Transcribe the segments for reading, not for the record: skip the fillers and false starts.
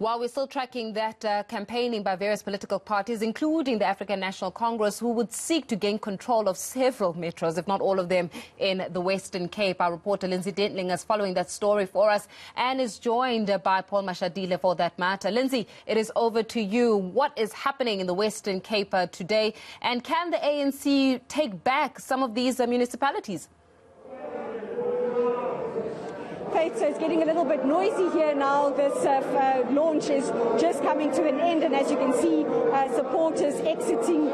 While we're still tracking that campaigning by various political parties, including the African National Congress, who would seek to gain control of several metros, if not all of them, in the Western Cape. Our reporter Lindsay Dentlinger is following that story for us and is joined by Paul Mashatile for that matter. Lindsay, it is over to you. What is happening in the Western Cape today? And can the ANC take back some of these municipalities? Faith, so it's getting a little bit noisy here now. This launch is just coming to an end, and as you can see, supporters exiting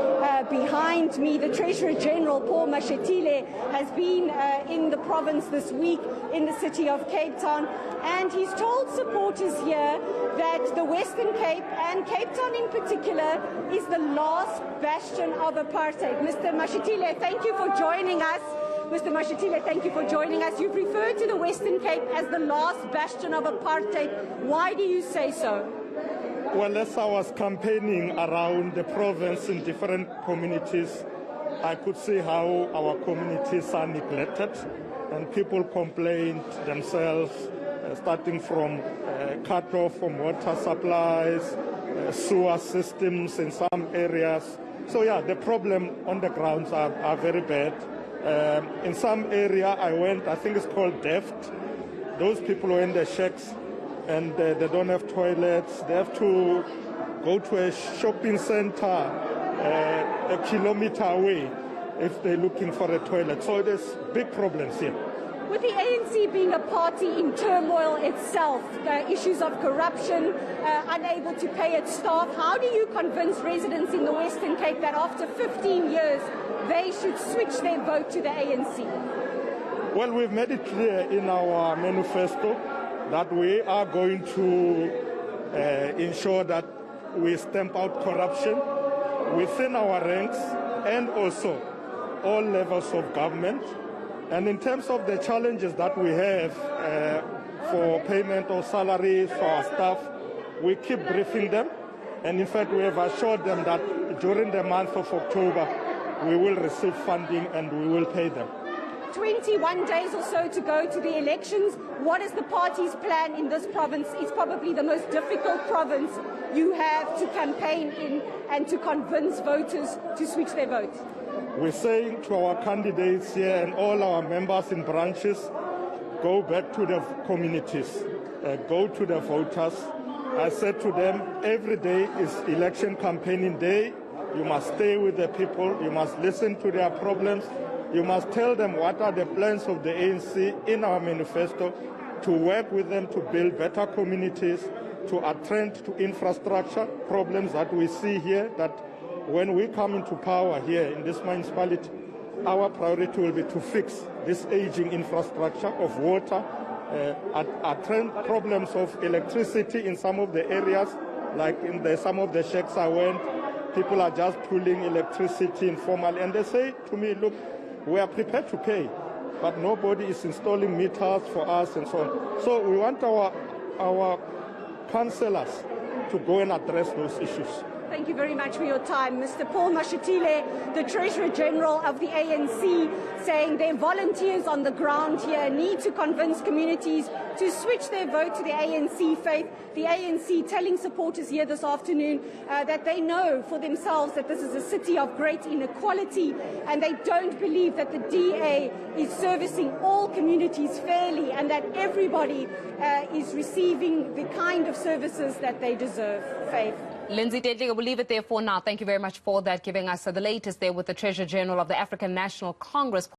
behind me. The Treasurer General, Paul Mashatile, has been in the province this week in the city of Cape Town, and he's told supporters here that the Western Cape, and Cape Town in particular, is the last bastion of apartheid. Mr. Mashatile, thank you for joining us. Mr. Mashatile, thank you for joining us. You've referred to the Western Cape as the last bastion of apartheid. Why do you say so? Well, as I was campaigning around the province in different communities, I could see how our communities are neglected, and people complained themselves, starting from cut-off from water supplies, sewer systems in some areas. So yeah, the problem on the grounds are very bad. In some area I went, I think it's called Deft. Those people are in the shacks and they don't have toilets. They have to go to a shopping center a kilometer away if they're looking for a toilet. So there's big problems here. With the ANC being a party in turmoil itself, issues of corruption, unable to pay its staff, how do you convince residents in the Western Cape that after 15 years they should switch their vote to the ANC? Well, we've made it clear in our manifesto that we are going to ensure that we stamp out corruption within our ranks and also all levels of government. And in terms of the challenges that we have for payment of salaries for our staff, we keep briefing them. And in fact, we have assured them that during the month of October, we will receive funding and we will pay them. 21 days or so to go to the elections. What is the party's plan in this province? It's probably the most difficult province you have to campaign in and to convince voters to switch their votes. We're saying to our candidates here and all our members in branches, go back to the communities, go to the voters. I said to them, every day is election campaigning day. You must stay with the people. You must listen to their problems. You must tell them what are the plans of the ANC in our manifesto to work with them to build better communities, to attend to infrastructure problems that we see here, that when we come into power here in this municipality, our priority will be to fix this aging infrastructure of water, attend problems of electricity in some of the areas, like in some of the shacks I went, people are just pulling electricity informally, and they say to me, look, we are prepared to pay, but nobody is installing meters for us and so on. So we want our councillors to go and address those issues. Thank you very much for your time. Mr. Paul Mashatile, the Treasurer General of the ANC, saying their volunteers on the ground here need to convince communities to switch their vote to the ANC. Faith, the ANC telling supporters here this afternoon that they know for themselves that this is a city of great inequality, and they don't believe that the DA is servicing all communities fairly and that everybody is receiving the kind of services that they deserve. Faith. Lindsay Dentlinger, we'll leave it there for now. Thank you very much for that, giving us the latest there with the Treasurer General of the African National Congress.